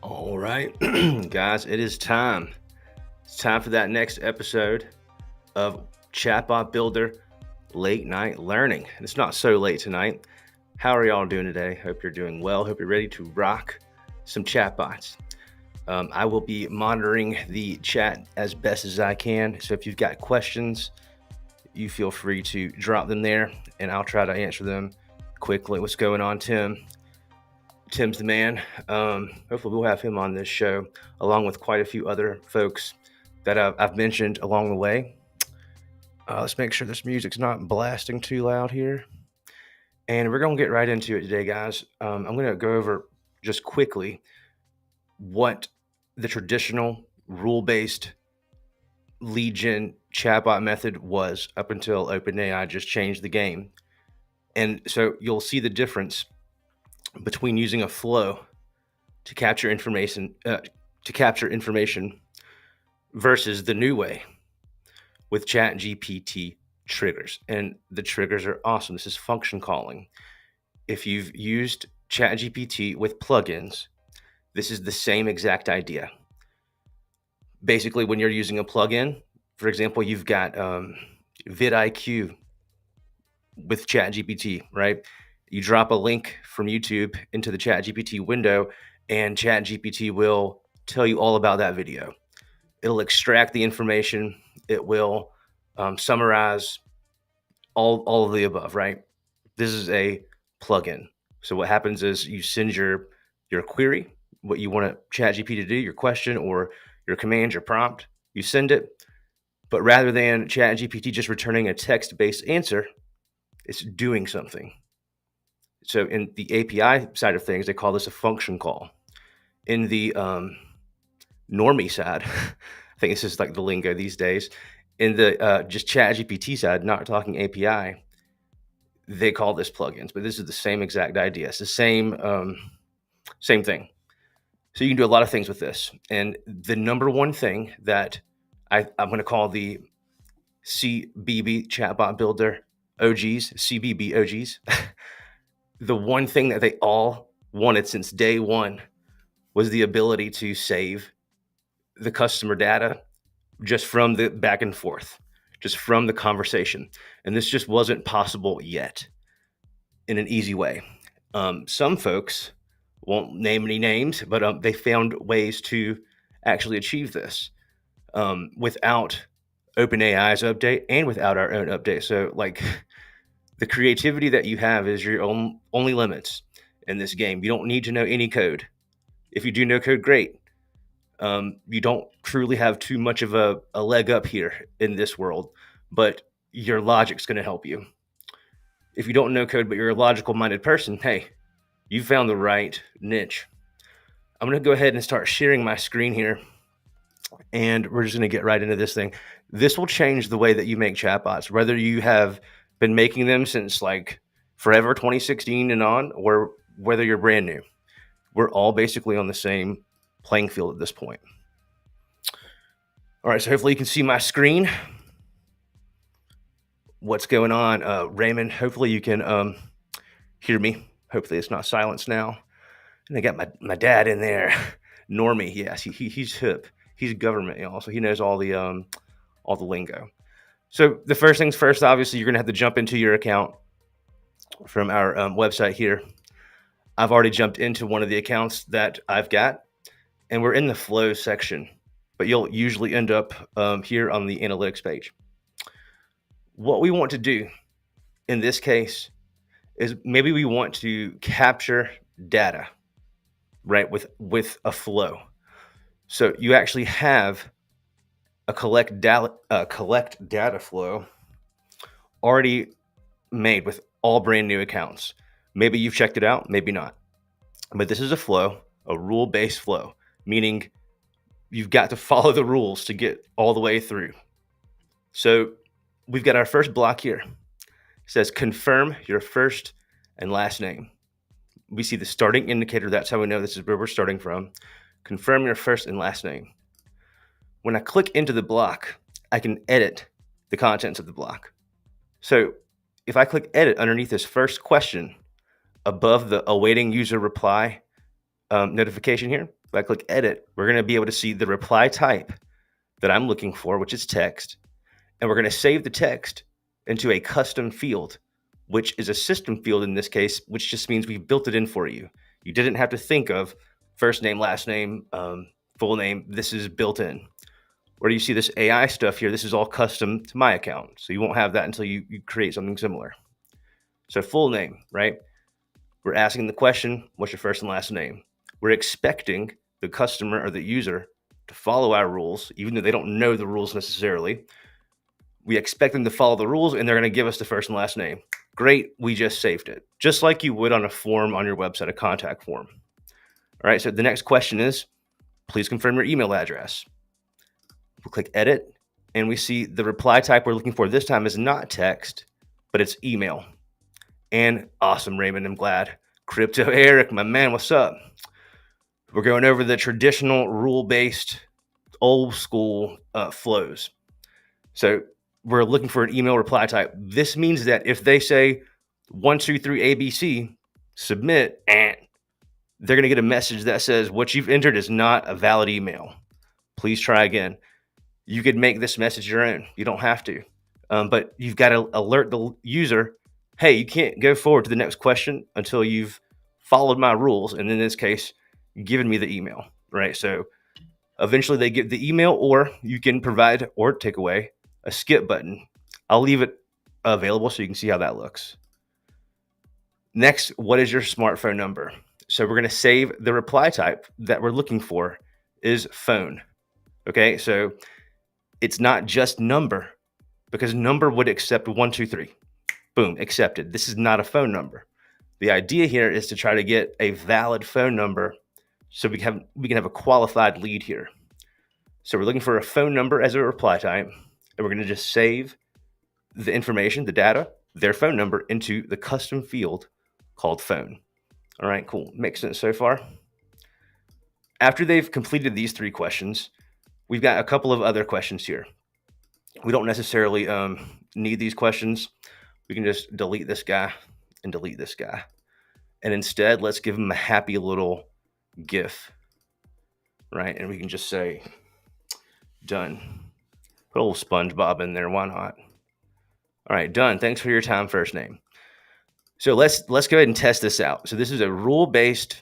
All right, guys, it is time. It's time for that next episode of Chatbot Builder Late Night Learning. It's not so late tonight. How are y'all doing today? Hope you're doing well. Hope you're ready to rock some chatbots. I will be monitoring the chat as best as I can. So if you've got questions, you feel free to drop them there and I'll try to answer them quickly. What's going on, Tim? Tim's the man. Hopefully, we'll have him on this show, along with quite a few other folks that I've mentioned along the way. Let's make sure this music's not blasting too loud here. And we're going to get right into it today, guys. I'm going to go over just quickly what the traditional rule-based lead gen chatbot method was up until OpenAI just changed the game. And so you'll see the difference between using a flow to capture information versus the new way with ChatGPT triggers. And the triggers are awesome. This is function calling. If you've used ChatGPT with plugins, this is the same exact idea. Basically, when you're using a plugin, for example, you've got vidIQ with ChatGPT, right? You drop a link from YouTube into the ChatGPT window, and ChatGPT will tell you all about that video. It'll extract the information. It will summarize all of the above, right? This is a plugin. So what happens is you send your query, what you want ChatGPT to do, your question or your command, your prompt, you send it. But rather than ChatGPT just returning a text-based answer, it's doing something. So in the API side of things, they call this a function call. In the normie side, I think this is like the lingo these days. In the just ChatGPT side, not talking API, they call this plugins, but this is the same exact idea. It's the same thing. So you can do a lot of things with this. And the number one thing that I'm going to call the CBB Chatbot Builder OGs, CBB OGs, the one thing that they all wanted since day one was the ability to save the customer data just from the back and forth, just from the conversation. And this just wasn't possible yet in an easy way. Some folks won't name any names, but they found ways to actually achieve this without OpenAI's update and without our own update. So like the creativity that you have is your only limits in this game. You don't need to know any code. If you do know code, great. You don't truly have too much of a leg up here in this world, but your logic's going to help you. If you don't know code, but you're a logical-minded person, hey, you found the right niche. I'm going to go ahead and start sharing my screen here, and we're just going to get right into this thing. This will change the way that you make chatbots, whether you have been making them since like forever, 2016 and on, or whether you're brand new. We're all basically on the same playing field at this point. All right, so hopefully you can see my screen. What's going on? Raymond, hopefully you can hear me. Hopefully it's not silenced now. And I got my dad in there. Normie, yes, he's hip. He's government, y'all, so he knows all the lingo. So the first things first, obviously, you're going to have to jump into your account from our website here. I've already jumped into one of the accounts that I've got, and we're in the flow section, but you'll usually end up here on the analytics page. What we want to do in this case is maybe we want to capture data, right, with a flow. So you actually have a collect data flow already made with all brand new accounts. Maybe you've checked it out, maybe not. But this is a flow, a rule-based flow, meaning you've got to follow the rules to get all the way through. So we've got our first block here. It says confirm your first and last name. We see the starting indicator. That's how we know this is where we're starting from. Confirm your first and last name. When I click into the block, I can edit the contents of the block. So if I click edit underneath this first question above the awaiting user reply notification here, If I click edit, we're going to be able to see the reply type that I'm looking for, which is text. And we're going to save the text into a custom field, which is a system field in this case, which just means we built it in for you. You didn't have to think of first name, last name, full name. This is built in. Where do you see this AI stuff here? This is all custom to my account. So you won't have that until you create something similar. So full name, right? We're asking the question, what's your first and last name? We're expecting the customer or the user to follow our rules, even though they don't know the rules necessarily. We expect them to follow the rules, and they're going to give us the first and last name. Great, we just saved it. Just like you would on a form on your website, a contact form. All right, so the next question is, please confirm your email address. We'll click edit, and we see the reply type we're looking for this time is not text, but it's email. And awesome, Raymond, I'm glad. Crypto Eric, my man, what's up? We're going over the traditional rule-based, old school flows. So we're looking for an email reply type. This means that if they say 1, 2, 3 ABC, submit, and they're going to get a message that says what you've entered is not a valid email. Please try again. You could make this message your own. You don't have to. But you've got to alert the user, hey, you can't go forward to the next question until you've followed my rules. And in this case, given me the email, right? So eventually they get the email, or you can provide or take away a skip button. I'll leave it available so you can see how that looks. Next, what is your smartphone number? So we're going to save the reply type that we're looking for is phone. Okay, so it's not just number, because number would accept 1, 2, 3. Boom, accepted. This is not a phone number. The idea here is to try to get a valid phone number so we can have a qualified lead here. So we're looking for a phone number as a reply type, and we're going to just save the information, the data, their phone number into the custom field called phone. All right, cool. Makes sense so far. After they've completed these 3 questions, we've got a couple of other questions here. We don't necessarily need these questions. We can just delete this guy and delete this guy. And instead, let's give them a happy little GIF, right? And we can just say, done. Put a little SpongeBob in there, why not? All right, done. Thanks for your time, first name. So let's go ahead and test this out. So this is a rule-based,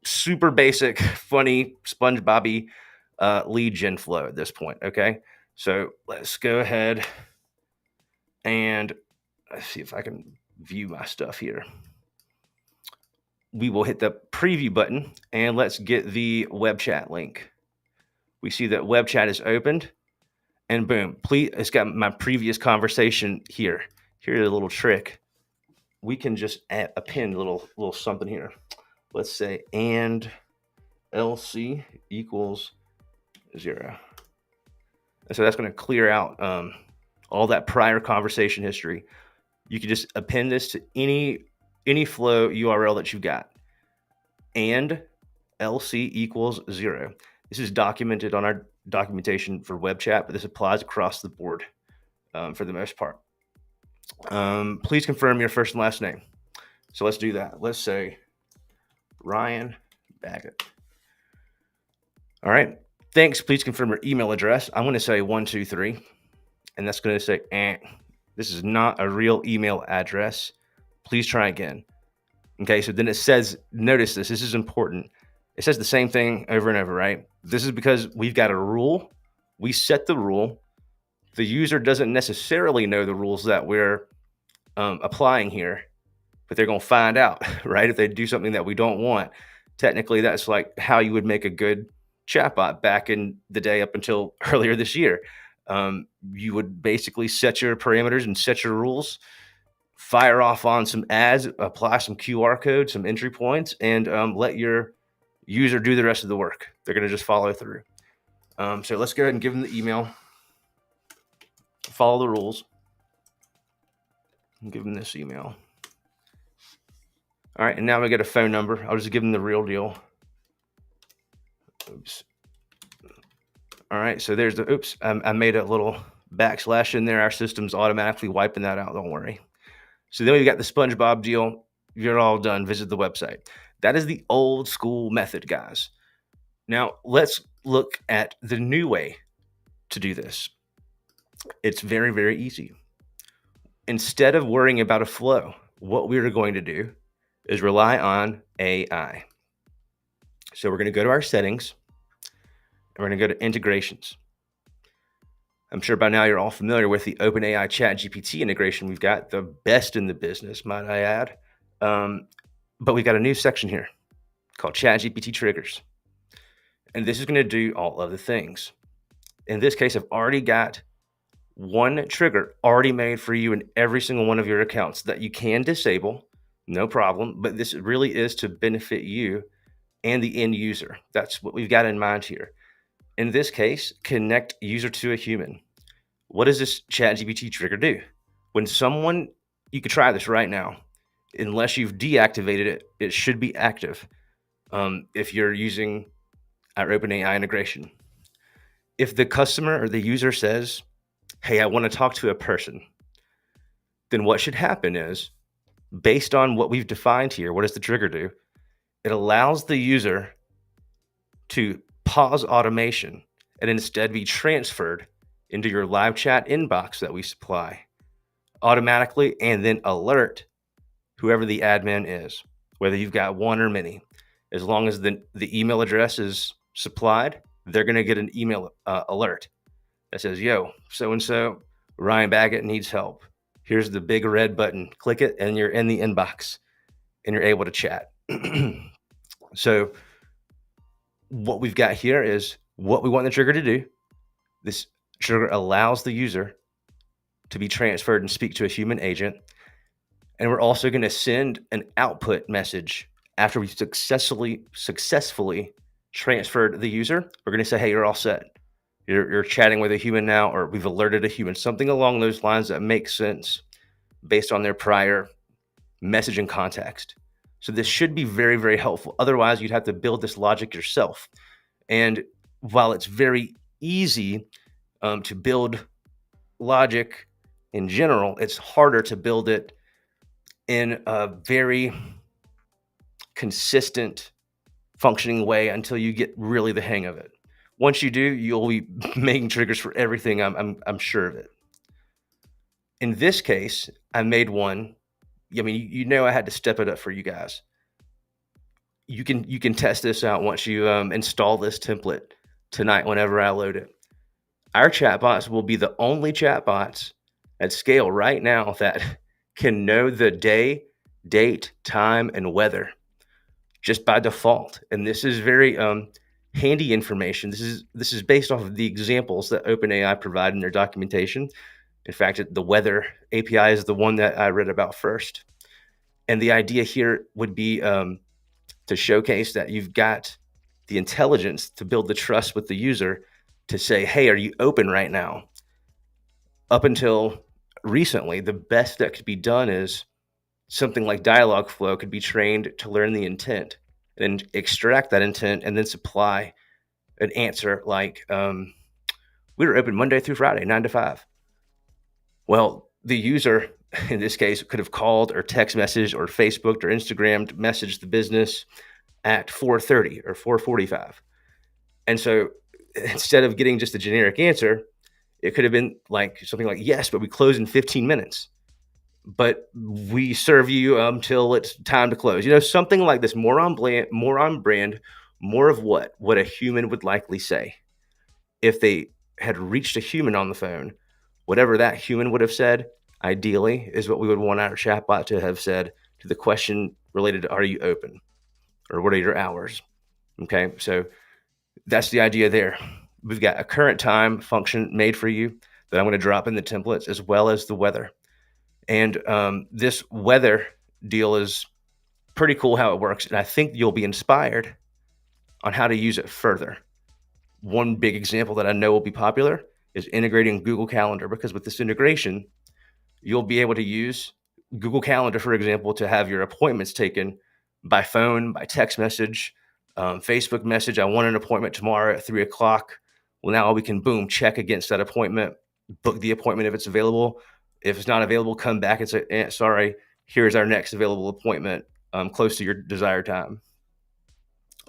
super basic, funny, SpongeBob-y lead gen flow at this point, okay? So let's go ahead and let's see if I can view my stuff here. We will hit the preview button, and let's get the web chat link. We see that web chat is opened, and boom, it's got my previous conversation here. Here's a little trick. We can just append a little something here. Let's say, and LC equals 0. And so that's going to clear out all that prior conversation history. You can just append this to any flow URL that you've got. And LC equals 0. This is documented on our documentation for web chat, but this applies across the board for the most part. Please confirm your first and last name. So let's do that. Let's say Ryan Baggett. All right. Thanks. Please confirm your email address. I'm going to say 1, 2, 3. And that's going to say, this is not a real email address. Please try again. Okay. So then it says, notice this is important. It says the same thing over and over, right? This is because we've got a rule. We set the rule. The user doesn't necessarily know the rules that we're applying here, but they're going to find out, right? If they do something that we don't want. Technically, that's like how you would make a good chatbot back in the day up until earlier this year. You would basically set your parameters and set your rules, fire off on some ads, apply some QR codes, some entry points, and let your user do the rest of the work. They're going to just follow through. So let's go ahead and give them the email, follow the rules, and give them this email. All right, and now we get a phone number. I'll just give them the real deal. Oops. All right, so there's the, oops, I made a little backslash in there. Our system's automatically wiping that out, don't worry. So then we got the SpongeBob deal. You're all done. Visit the website. That is the old school method, guys. Now, let's look at the new way to do this. It's very, very easy. Instead of worrying about a flow, what we're going to do is rely on AI. So we're going to go to our settings and we're going to go to integrations. I'm sure by now you're all familiar with the OpenAI ChatGPT integration. We've got the best in the business, might I add. But we've got a new section here called ChatGPT Triggers. And this is going to do all of the things. In this case, I've already got one trigger already made for you in every single one of your accounts that you can disable, no problem. But this really is to benefit you and the end user. That's what we've got in mind here. In this case, connect user to a human. What does this ChatGPT trigger do? When someone, you could try this right now. Unless you've deactivated it, it should be active. If you're using our OpenAI integration, if the customer or the user says, "Hey, I want to talk to a person," then what should happen is, based on what we've defined here, what does the trigger do? It allows the user to pause automation and instead be transferred into your live chat inbox that we supply automatically, and then alert whoever the admin is, whether you've got one or many. As long as the email address is supplied, they're going to get an email alert that says, "Yo, so-and-so, Ryan Baggett needs help. Here's the big red button. Click it, and you're in the inbox, and you're able to chat." So what we've got here is what we want the trigger to do. This trigger allows the user to be transferred and speak to a human agent. And we're also going to send an output message after we successfully transferred the user. We're going to say, "Hey, you're all set. You're chatting with a human now," or "We've alerted a human," something along those lines that makes sense based on their prior messaging context. So this should be very, very helpful. Otherwise, you'd have to build this logic yourself. And while it's very easy to build logic in general, it's harder to build it in a very consistent functioning way until you get really the hang of it. Once you do, you'll be making triggers for everything. I'm sure of it. In this case, I made one. I mean, I had to step it up for you guys. You can test this out once you install this template tonight whenever I load it. Our chatbots will be the only chatbots at scale right now that can know the day, date, time, and weather just by default. And this is very handy information. This is based off of the examples that OpenAI provide in their documentation. In fact, the weather API is the one that I read about first. And the idea here would be to showcase that you've got the intelligence to build the trust with the user to say, "Hey, are you open right now?" Up until recently, the best that could be done is something like Dialogflow could be trained to learn the intent and extract that intent and then supply an answer like, "We were open Monday through Friday, 9 to 5. Well, the user in this case could have called or text messaged or Facebooked or Instagrammed, messaged the business at 4:30 or 4:45. And so instead of getting just a generic answer, it could have been like something like, "Yes, but we close in 15 minutes. But we serve you until it's time to close." Something like this, more on brand, more of what a human would likely say if they had reached a human on the phone. Whatever that human would have said, ideally, is what we would want our chatbot to have said to the question related to, "Are you open?" or "What are your hours?" Okay, so that's the idea there. We've got a current time function made for you that I'm going to drop in the templates, as well as the weather. And this weather deal is pretty cool how it works. And I think you'll be inspired on how to use it further. One big example that I know will be popular is integrating Google Calendar, because with this integration, you'll be able to use Google Calendar, for example, to have your appointments taken by phone, by text message, Facebook message. "I want an appointment tomorrow at 3:00. Well, now we can, boom, check against that appointment, book the appointment if it's available. If it's not available, come back and say, "Sorry, here's our next available appointment close to your desired time."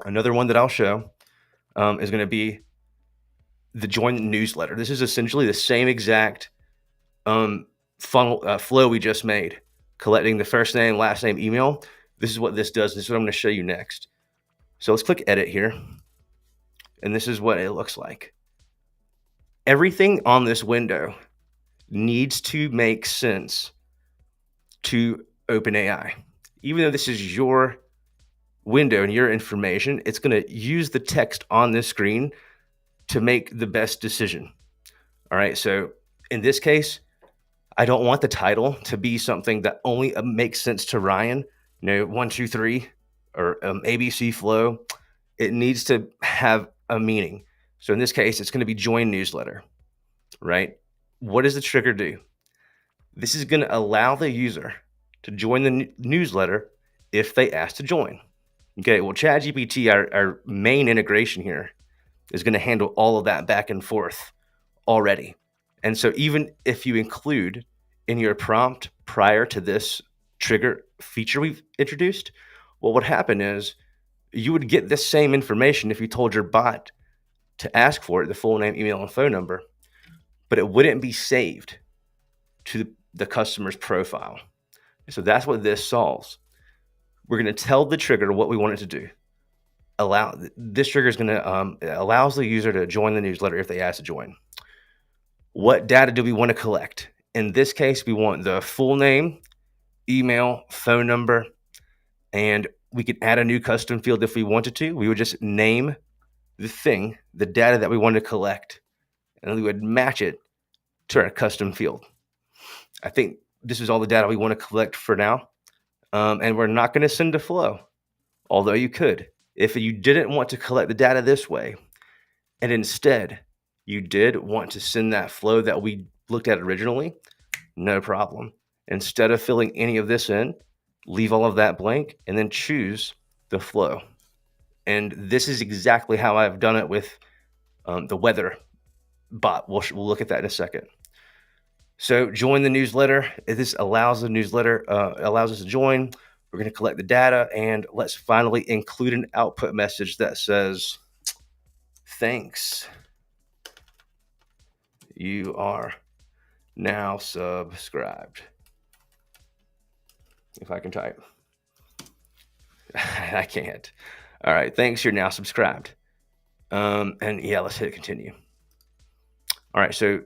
Another one that I'll show, is going to be the join newsletter. This is essentially the same exact funnel flow we just made, collecting the first name, last name, email. This is what this does. This is what I'm going to show you next. So let's click edit here. And this is what it looks like. Everything on this window needs to make sense to OpenAI. Even though this is your window and your information, it's going to use the text on this screen to make the best decision. All right. So in this case, I don't want the title to be something that only makes sense to Ryan, 1, 2, 3, or ABC flow. It needs to have a meaning. So in this case, it's going to be join newsletter, right? What does the trigger do? This is going to allow the user to join the newsletter if they ask to join. Okay, well, ChatGPT, our main integration here, is going to handle all of that back and forth already. And so even if you include in your prompt prior to this trigger feature we've introduced, what would happen is you would get this same information if you told your bot to ask for it, the full name, email, and phone number, but it wouldn't be saved to the customer's profile. So that's what this solves. We're going to tell the trigger what we want it to do. This trigger is going to allows the user to join the newsletter if they ask to join. What data do we want to collect? In this case, we want the full name, email, phone number, and we could add a new custom field if we wanted to. We would just name the data that we want to collect, and we would match it to our custom field. I think this is all the data we want to collect for now. And we're not going to send a flow, although you could. If you didn't want to collect the data this way, and instead you did want to send that flow that we looked at originally, no problem. Instead of filling any of this in, leave all of that blank and then choose the flow. And this is exactly how I've done it with the weather bot. We'll look at that in a second. So join the newsletter. This allows the newsletter, allows us to join. We're going to collect the data, and let's finally include an output message that says, thanks. You are now subscribed. If I can type. I can't. All right. Thanks. You're now subscribed. And yeah, let's hit continue. All right. So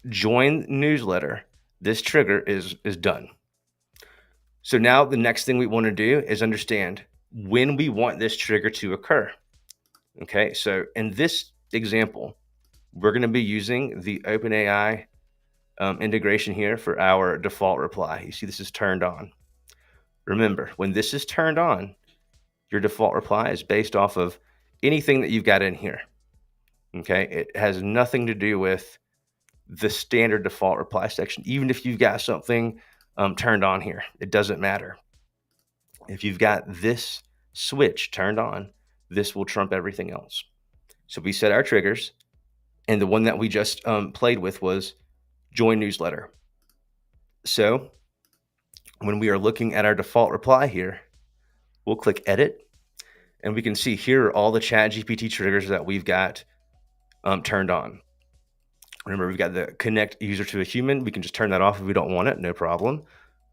join newsletter. This trigger is done. So now the next thing we want to do is understand when we want this trigger to occur. Okay. So in this example, we're going to be using the OpenAI integration here for our default reply. You see, this is turned on. Remember, when this is turned on, your default reply is based off of anything that you've got in here. Okay. It has nothing to do with the standard default reply section. Even if you've got something turned on here, it doesn't matter. If you've got this switch turned on, this will trump everything else. So we set our triggers, and the one that we just played with was join newsletter. So when we are looking at our default reply here, we'll click edit, and we can see here are all the ChatGPT triggers that we've got turned on. Remember, we've got the connect user to a human. We can just turn that off if we don't want it, no problem.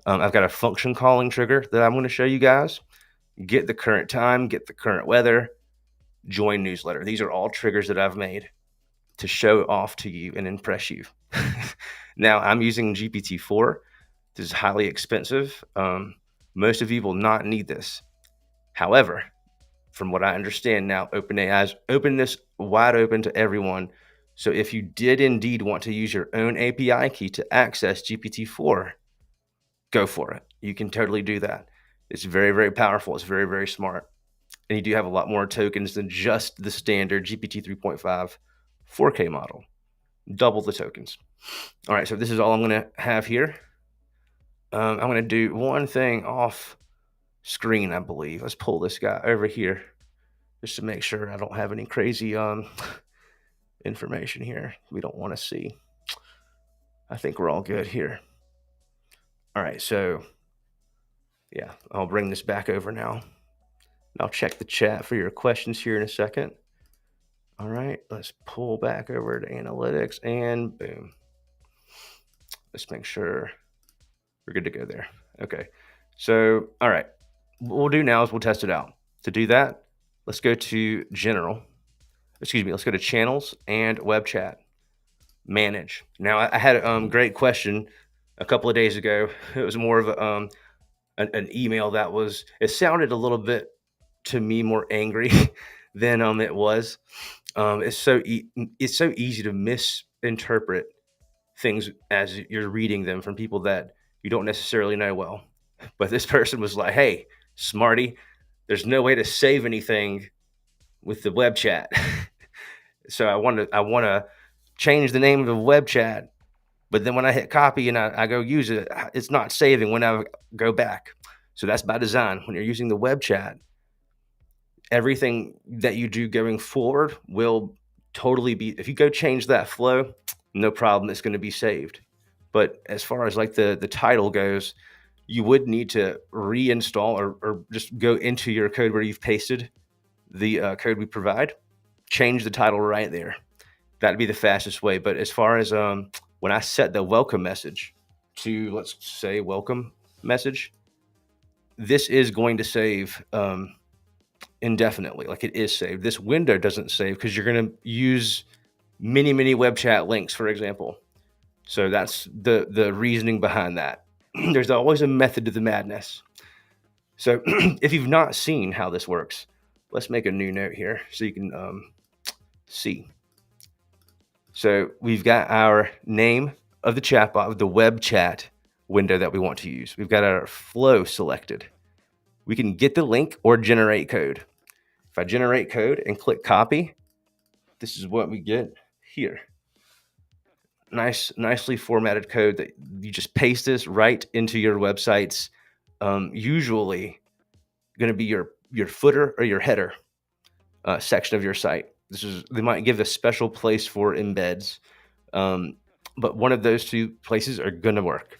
I've got a function calling trigger that I'm going to show you guys. Get the current time, get the current weather, join newsletter. These are all triggers that I've made to show off to you and impress you. Now, I'm using GPT-4. This is highly expensive. Most of you will not need this. However, from what I understand now, OpenAI's opened this wide open to everyone. So if you did indeed want to use your own API key to access GPT-4, go for it. You can totally do that. It's very, very powerful. It's very, very smart. And you do have a lot more tokens than just the standard GPT 3.5 4K model. Double the tokens. All right, so this is all I'm going to have here. I'm going to do one thing off screen, I believe. Let's pull this guy over here just to make sure I don't have any crazy information here we don't want to see. I think we're all good here. All right, so yeah, I'll bring this back over now. I'll check the chat for your questions here in a second. All right, let's pull back over to analytics and boom. Let's make sure we're good to go there. Okay. So, all right. What we'll do now is we'll test it out. To do that, let's go to general. Excuse me. Let's go to channels and web chat. Manage. Now, I had a great question a couple of days ago. It was more of an email that was, it sounded a little bit to me more angry than it was. It's so easy to misinterpret things as you're reading them from people that you don't necessarily know well. But this person was like, "Hey, smarty, there's no way to save anything with the web chat." So I want to change the name of the web chat, but then when I hit copy and I go use it, it's not saving when I go back. So that's by design. When you're using the web chat, everything that you do going forward will totally be, if you go change that flow, no problem, it's going to be saved. But as far as like the title goes, you would need to reinstall or just go into your code where you've pasted the code we provide, change the title right there. That'd be the fastest way. But as far as when I set the welcome message to, let's say, welcome message, this is going to save indefinitely. Like, it is saved. This window doesn't save because you're going to use many web chat links, for example. So that's the reasoning behind that. There's always a method to the madness. So if you've not seen how this works, let's make a new note here so you can see. So we've got our name of the chatbot, of the web chat window that we want to use. We've got our flow selected. We can get the link or generate code. If I generate code and click copy, this is what we get here. Nicely formatted code that you just paste this right into your website's usually going to be your footer or your header section of your site. They might give a special place for embeds, but one of those two places are going to work.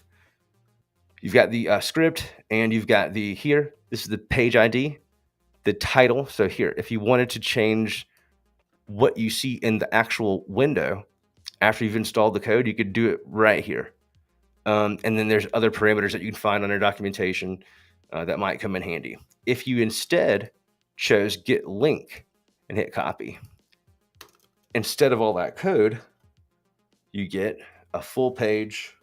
You've got the script and you've got here. This is the page ID, the title. So here, if you wanted to change what you see in the actual window after you've installed the code, you could do it right here. And then there's other parameters that you can find on their documentation that might come in handy. If you instead chose get link and hit copy, instead of all that code, you get a full page.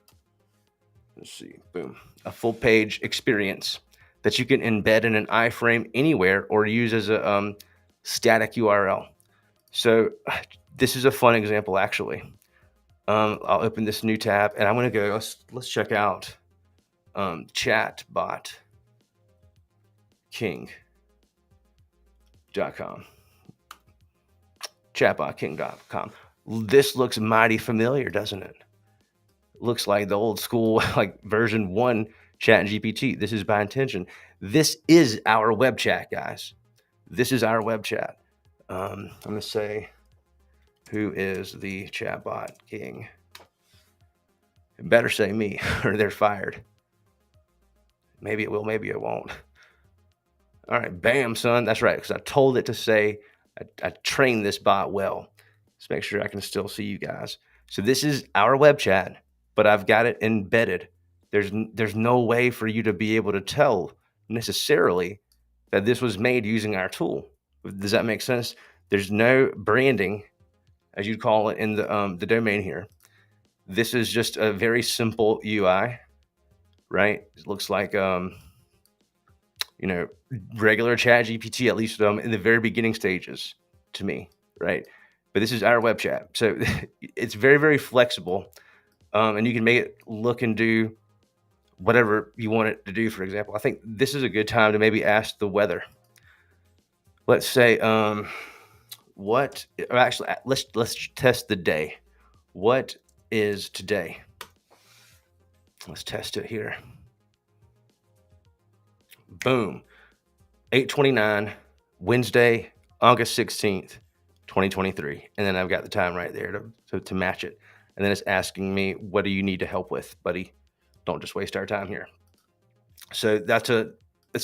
Let's see, boom, a full page experience that you can embed in an iframe anywhere or use as a static URL. So this is a fun example, actually. I'll open this new tab and I'm going to go, let's check out Chatbot King.com. Chatbotking.com. This looks mighty familiar, doesn't it? Looks like the old school, like version 1 ChatGPT. This is by intention. This is our web chat, guys. This is our web chat. I'm going to say, who is the Chatbot King? It better say me or they're fired. Maybe it will, maybe it won't. All right, bam, son. That's right, because I told it to say, I trained this bot well. Let's make sure I can still see you guys. So this is our web chat, but I've got it embedded. There's no way for you to be able to tell necessarily that this was made using our tool. Does that make sense? There's no branding, as you'd call it, in the domain here. This is just a very simple UI, right? It looks like regular ChatGPT, at least in the very beginning stages to me, right? But this is our web chat. So it's very flexible, and you can make it look and do whatever you want it to do. For example, I think this is a good time to maybe ask the weather. Let's say, let's test the day. What is today? Let's test it here. Boom. 8:29, Wednesday, August 16th, 2023. And then I've got the time right there to match it. And then it's asking me, what do you need to help with, buddy? Don't just waste our time here. So that's a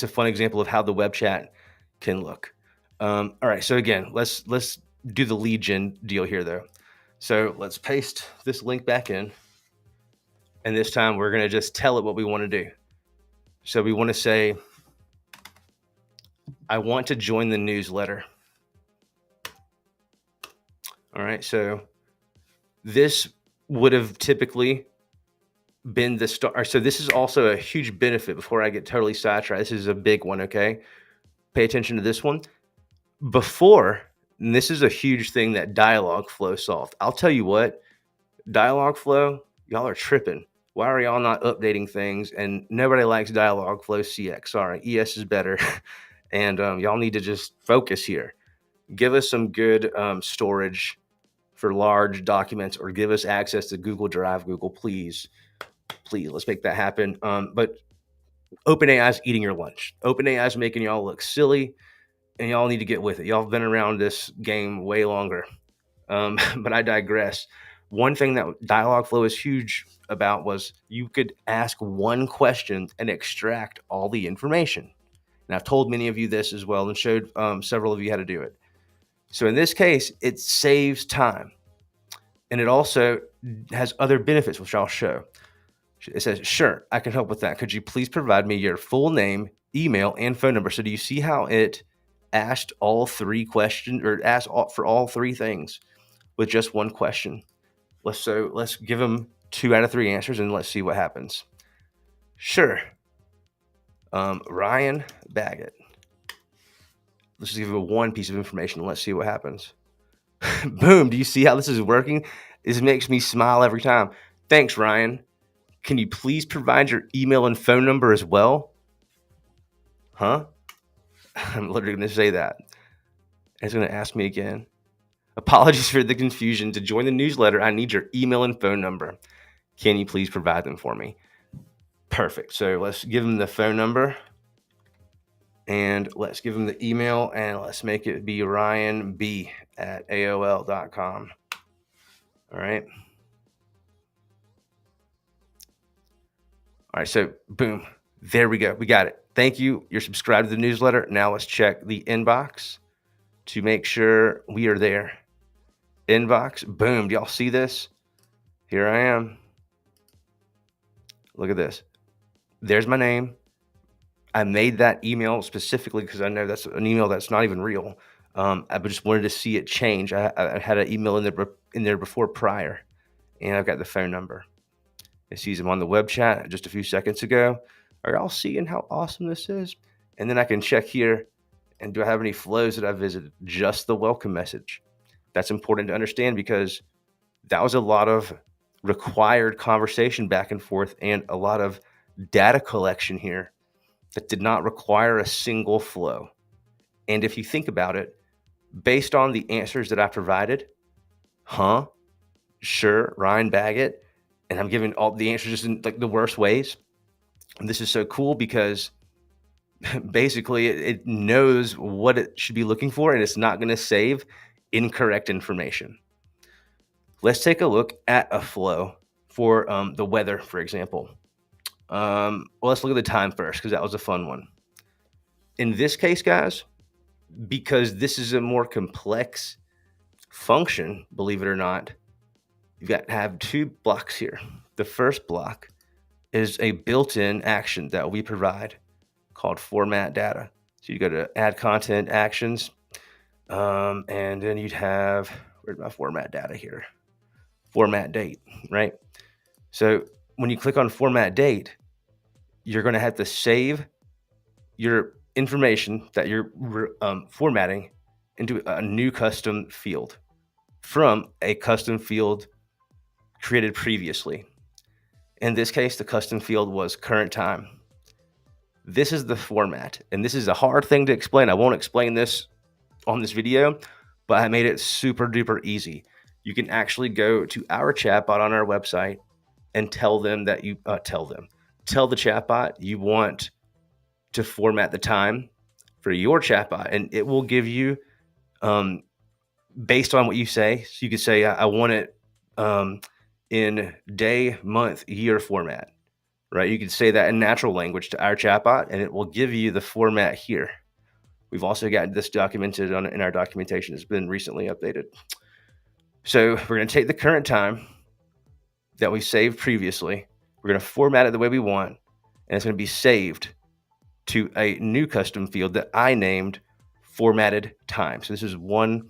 fun example of how the web chat can look. All right. So again, let's do the lead gen deal here though. So let's paste this link back in. And this time we're going to just tell it what we want to do. So we want to say, I want to join the newsletter. All right. So this would have typically been the start. So this is also a huge benefit before I get totally sidetracked. This is a big one. Okay. Pay attention to this one. Before, and this is a huge thing that Dialogflow solved. I'll tell you what, Dialogflow, y'all are tripping. Why are y'all not updating things? And nobody likes Dialogflow CX. Sorry, ES is better. And y'all need to just focus here. Give us some good storage for large documents, or give us access to Google Drive. Google, please, let's make that happen. But OpenAI is eating your lunch. OpenAI is making y'all look silly, and y'all need to get with it. Y'all have been around this game way longer. But I digress. One thing that Dialogflow is huge about was you could ask one question and extract all the information. And I've told many of you this as well and showed several of you how to do it. So in this case, it saves time. And it also has other benefits, which I'll show. It says, sure, I can help with that. Could you please provide me your full name, email, and phone number? So do you see how it asked all three questions, or asked for all three things with just one question? Let's give them 2 out of 3 answers and let's see what happens. Sure. Ryan Baggett. Let's just give him one piece of information and let's see what happens. Boom. Do you see how this is working? This makes me smile every time. Thanks, Ryan. Can you please provide your email and phone number as well? Huh? I'm literally going to say that. It's going to ask me again. Apologies for the confusion. To join the newsletter, I need your email and phone number. Can you please provide them for me? Perfect. So let's give them the phone number, and let's give them the email, and let's make it be ryanb@aol.com. All right. All right. So boom, there we go. We got it. Thank you. You're subscribed to the newsletter. Now let's check the inbox to make sure we are there. Inbox. Boom. Do y'all see this? Here I am. Look at this. There's my name. I made that email specifically because I know that's an email that's not even real. I just wanted to see it change. I had an email in there before prior, and I've got the phone number. It sees them on the web chat just a few seconds ago. Are y'all seeing how awesome this is? And then I can check here, and do I have any flows that I visited? Just the welcome message. That's important to understand because that was a lot of required conversation back and forth and a lot of data collection here that did not require a single flow. And if you think about it, based on the answers that I provided, sure, Ryan Baggett, and I'm giving all the answers just in like the worst ways. And this is so cool because basically it knows what it should be looking for, and it's not going to save incorrect information. Let's take a look at a flow for the weather, for example. Well, let's look at the time first because that was a fun one. In this case, guys, because this is a more complex function, believe it or not, you've got to have 2 blocks here. The first block is a built-in action that we provide called format data. So you go to add content actions, and then you'd have, where's my format data here? Format date, right? So when you click on format date, you're going to have to save your information that you're formatting into a new custom field from a custom field created previously. In this case, the custom field was current time. This is the format, and this is a hard thing to explain. I won't explain this on this video, but I made it super duper easy. You can actually go to our chatbot on our website and tell them that you tell the chatbot you want to format the time for your chatbot, and it will give you based on what you say. So you could say, I want it in day, month, year format, right? You could say that in natural language to our chatbot, and it will give you the format here. We've also got this documented in our documentation. It's been recently updated. So we're going to take the current time that we saved previously. We're going to format it the way we want, and it's going to be saved to a new custom field that I named formatted time. So this is one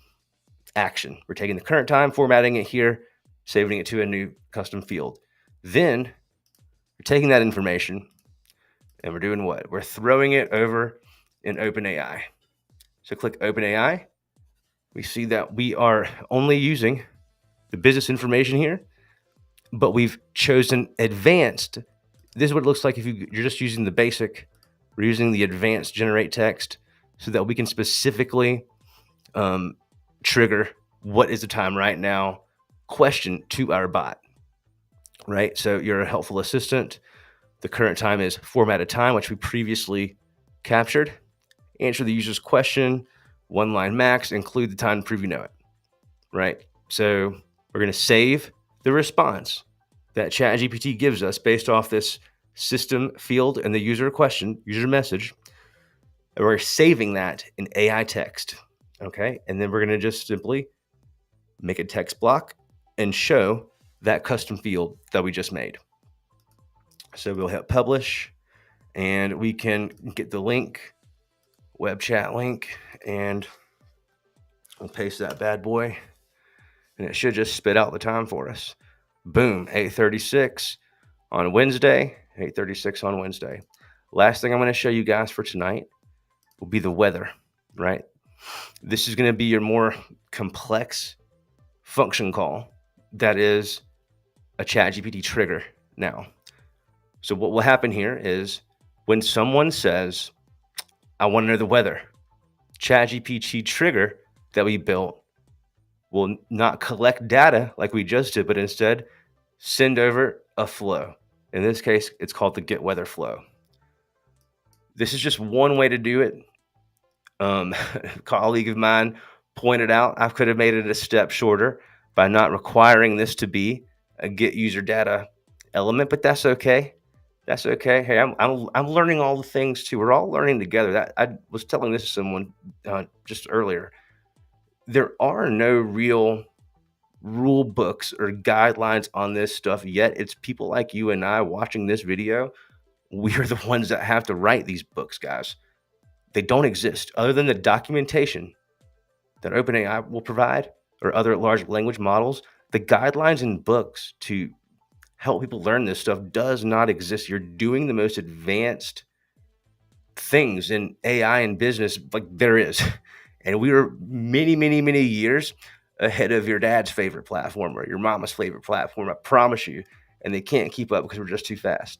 action. We're taking the current time, formatting it here, saving it to a new custom field. Then we're taking that information and we're doing what? We're throwing it over in OpenAI. So click OpenAI. We see that we are only using the business information here, but we've chosen advanced. This is what it looks like if you're just using the basic. We're using the advanced generate text so that we can specifically trigger what is the time right now question to our bot, right? So you're a helpful assistant. The current time is formatted time, which we previously captured. Answer the user's question, 1 line max, include the time to prove you know it, right? So we're going to save the response that ChatGPT gives us based off this system field and the user question, user message. And we're saving that in AI text, okay? And then we're going to just simply make a text block and show that custom field that we just made. So we'll hit publish and we can get the link, web chat link, and we'll paste that bad boy and it should just spit out the time for us. Boom, 8:36 on Wednesday, 8:36 on Wednesday. Last thing I'm going to show you guys for tonight will be the weather, right? This is going to be your more complex function call that is a ChatGPT trigger now. So what will happen here is when someone says, I want to know the weather, ChatGPT trigger that we built will not collect data like we just did, but instead send over a flow. In this case, it's called the get weather flow. This is just one way to do it. A colleague of mine pointed out I could have made it a step shorter by not requiring this to be a get user data element, but that's okay. That's okay. Hey, I'm learning all the things too. We're all learning together. That I was telling this to someone just earlier. There are no real rule books or guidelines on this stuff yet. It's people like you and I watching this video. We're the ones that have to write these books, guys. They don't exist other than the documentation that OpenAI will provide or other large language models. The guidelines in books to help people learn this stuff does not exist. You're doing the most advanced things in AI and business like there is. And we were many, many, many years ahead of your dad's favorite platform or your mama's favorite platform. I promise you. And they can't keep up because we're just too fast.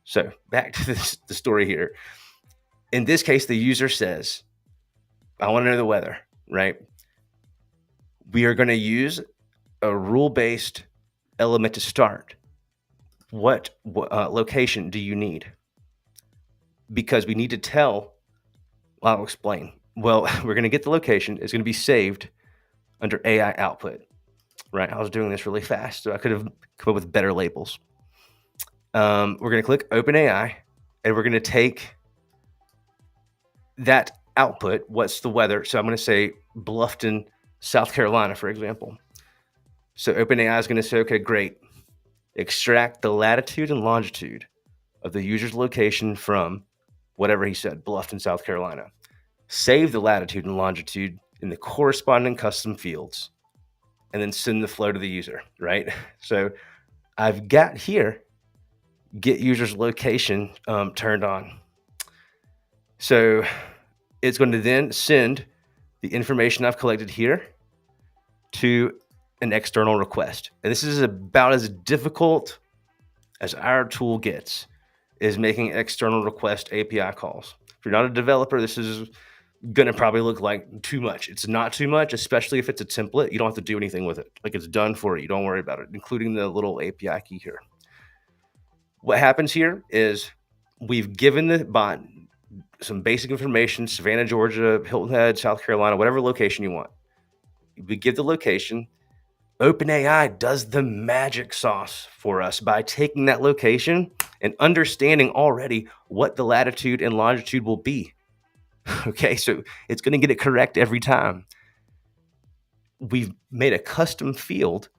So back to the story here. In this case, the user says, I want to know the weather, right? We are going to use a rule-based element to start. What location do you need? Because we need to tell, well, I'll explain. Well, we're going to get the location. It's going to be saved under AI output, right? I was doing this really fast, so I could have come up with better labels. We're going to click OpenAI, and we're going to take that output. What's the weather? So I'm going to say Bluffton, South Carolina, for example. So OpenAI is going to say, okay, great. Extract the latitude and longitude of the user's location from whatever he said, Bluffton, South Carolina. Save the latitude and longitude in the corresponding custom fields, and then send the flow to the user, right? So I've got here, get user's location turned on. So it's going to then send the information I've collected here to an external request. And this is about as difficult as our tool gets, is making external request API calls. If you're not a developer, this is going to probably look like too much. It's not too much, especially if it's a template. You don't have to do anything with it. Like it's done for you. Don't worry about it, including the little API key here. What happens here is we've given the bot some basic information, Savannah, Georgia, Hilton Head, South Carolina, whatever location you want. We give the location. OpenAI does the magic sauce for us by taking that location and understanding already what the latitude and longitude will be. Okay, so it's going to get it correct every time. We've made a custom field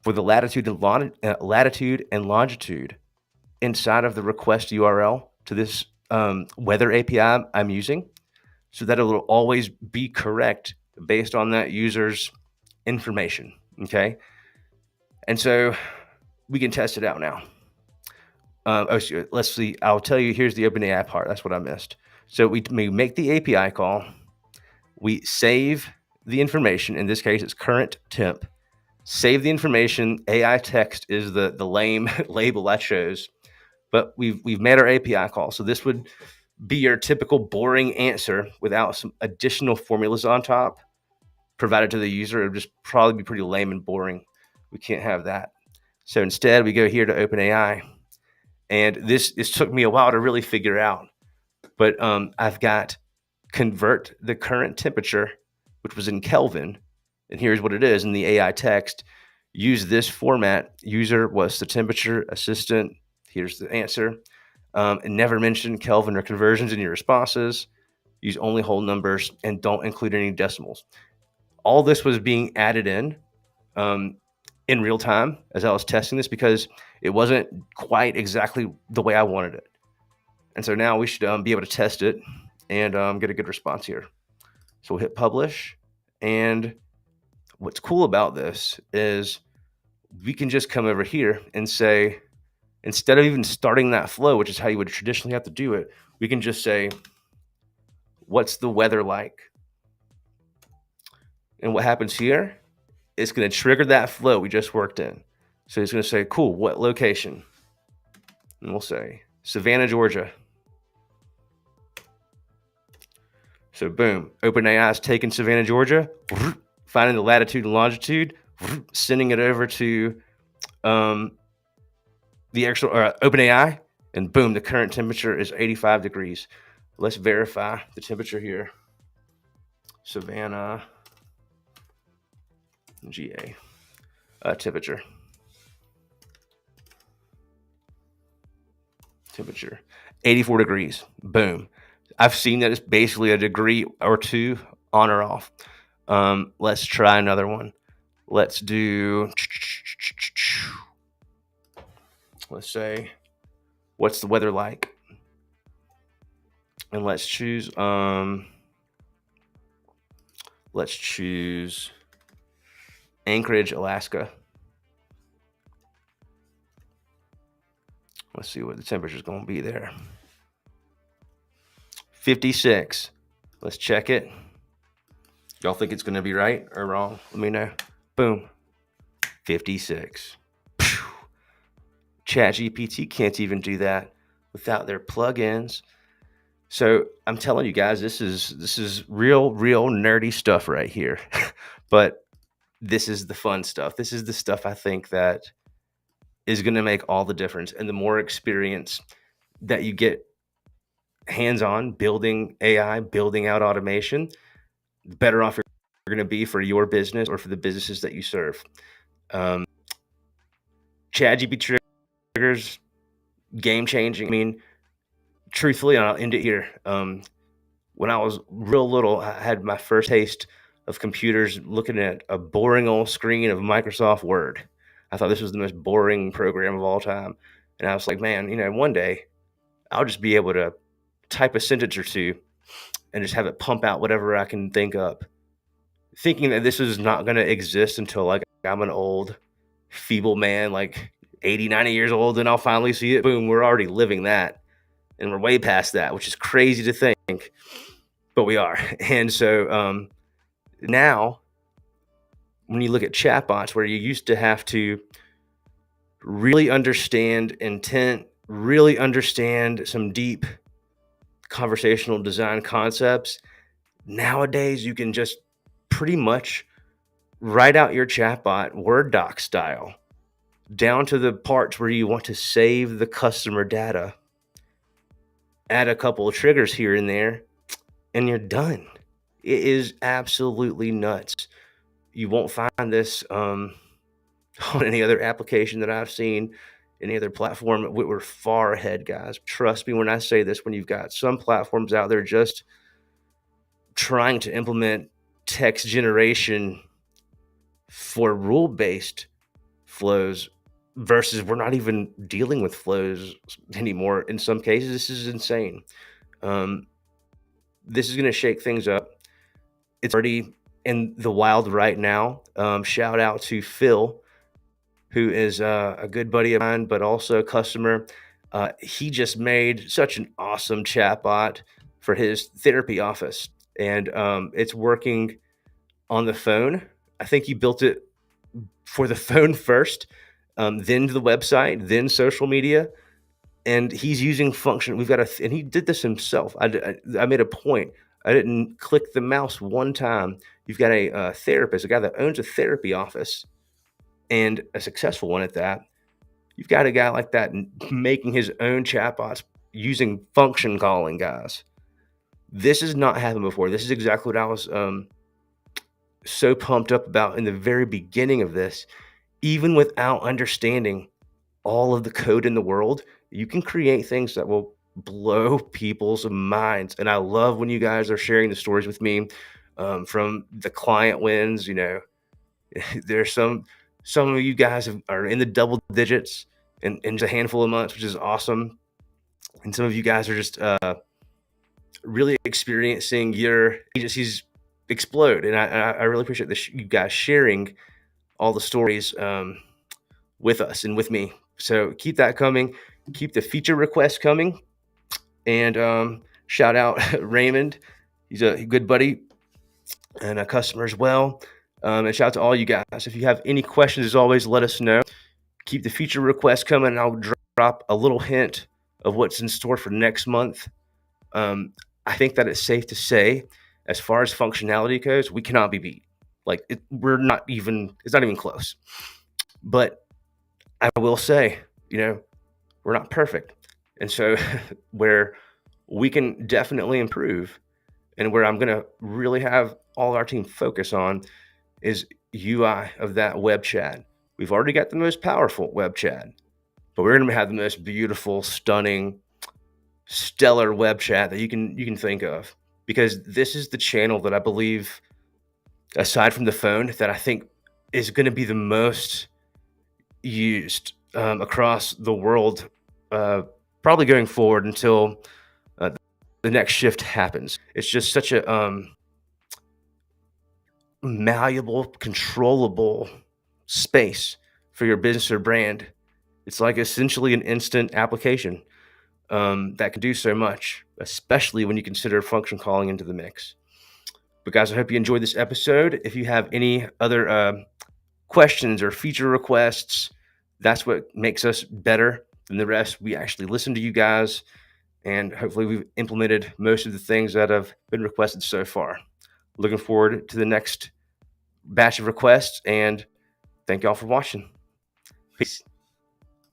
for the latitude and longitude inside of the request URL to this weather API I'm using, so that it will always be correct based on that user's information. Okay, and so we can test it out now. Let's see. I'll tell you. Here's the OpenAI part. That's what I missed. So we make the API call. We save the information. In this case, it's current temp. Save the information. AI text is the lame label I chose, but we've made our API call. So this would be your typical boring answer without some additional formulas on top provided to the user. It would just probably be pretty lame and boring. We can't have that. So instead, we go here to OpenAI, and this took me a while to really figure out. But I've got convert the current temperature, which was in Kelvin, and here's what it is in the AI text. Use this format. User, what's the temperature? Assistant, here's the answer. And never mention Kelvin or conversions in your responses. Use only whole numbers and don't include any decimals. All this was being added in real time as I was testing this, because it wasn't quite exactly the way I wanted it. And so now we should be able to test it and get a good response here. So we'll hit publish. And what's cool about this is we can just come over here and say, instead of even starting that flow, which is how you would traditionally have to do it, we can just say, what's the weather like? And what happens here, it's going to trigger that flow we just worked in. So it's going to say, cool, what location? And we'll say Savannah, Georgia. So boom, OpenAI is taking Savannah, Georgia, finding the latitude and longitude, sending it over to the actual OpenAI, and boom, the current temperature is 85 degrees. Let's verify the temperature here. Savannah, GA, temperature. Temperature, 84 degrees. Boom. I've seen that it's basically a degree or two on or off. Let's try another one. Let's do, let's say, what's the weather like? And let's choose Anchorage, Alaska. Let's see what the temperature is going to be there. 56. Let's check it. Y'all think it's going to be right or wrong? Let me know. Boom. 56. ChatGPT can't even do that without their plugins. So I'm telling you guys, this is real nerdy stuff right here. But this is the fun stuff. This is the stuff I think that is going to make all the difference. And the more experience that you get hands-on building AI, building out automation, the better off you're going to be for your business or for the businesses that you serve. ChatGPT Triggers, game changing. I mean, truthfully, I'll end it here. When I was real little, I had my first taste of computers looking at a boring old screen of Microsoft Word. I thought this was the most boring program of all time. And I was like, man, one day I'll just be able to type a sentence or two and just have it pump out whatever I can think up. Thinking that this is not going to exist until like I'm an old, feeble man, like 80, 90 years old, and I'll finally see it. Boom, we're already living that. And we're way past that, which is crazy to think, but we are. And so now, when you look at chatbots, where you used to have to really understand intent, really understand some deep conversational design concepts, nowadays you can just pretty much write out your chatbot Word doc style down to the parts where you want to save the customer data, add a couple of triggers here and there, and you're done. It is absolutely nuts. You won't find this on any other application that I've seen. any other platform. We're far ahead, guys. Trust me when I say this. When you've got some platforms out there just trying to implement text generation for rule-based flows versus we're not even dealing with flows anymore. In some cases, this is insane. This is going to shake things up. It's already in the wild right now. Shout out to Phil, who is a good buddy of mine, but also a customer. He just made such an awesome chatbot for his therapy office, and it's working on the phone. I think he built it for the phone first, then to the website, then social media, and he's using function. And he did this himself. I made a point. I didn't click the mouse one time. You've got a therapist, a guy that owns a therapy office, and a successful one at that. You've got a guy like that making his own chatbots using function calling, guys. This has not happened before. This is exactly what I was so pumped up about in the very beginning of this. Even without understanding all of the code in the world, you can create things that will blow people's minds. And I love when you guys are sharing the stories with me from the client wins. There's some of you guys are in the double digits in just a handful of months, which is awesome. And some of you guys are just really experiencing your agencies explode. And I really appreciate you guys sharing all the stories with us and with me. So keep that coming. Keep the feature requests coming. And shout out Raymond. He's a good buddy and a customer as well. And shout out to all you guys. If you have any questions, as always, let us know. Keep the feature requests coming, and I'll drop a little hint of what's in store for next month. I think that it's safe to say, as far as functionality goes, we cannot be beat. It's not even close. But I will say, we're not perfect. And so where we can definitely improve, and where I'm going to really have all our team focus on, is UI of that web chat. We've already got the most powerful web chat, but we're going to have the most beautiful, stunning, stellar web chat that you can think of, because this is the channel that I believe, aside from the phone, that I think is going to be the most used across the world, probably going forward until the next shift happens. It's just such a malleable, controllable space for your business or brand. It's like essentially an instant application that can do so much, especially when you consider function calling into the mix. But guys, I hope you enjoyed this episode. If you have any other questions or feature requests, that's what makes us better than the rest. We actually listen to you guys, and hopefully we've implemented most of the things that have been requested so far. Looking forward to the next batch of requests, and thank y'all for watching. Peace.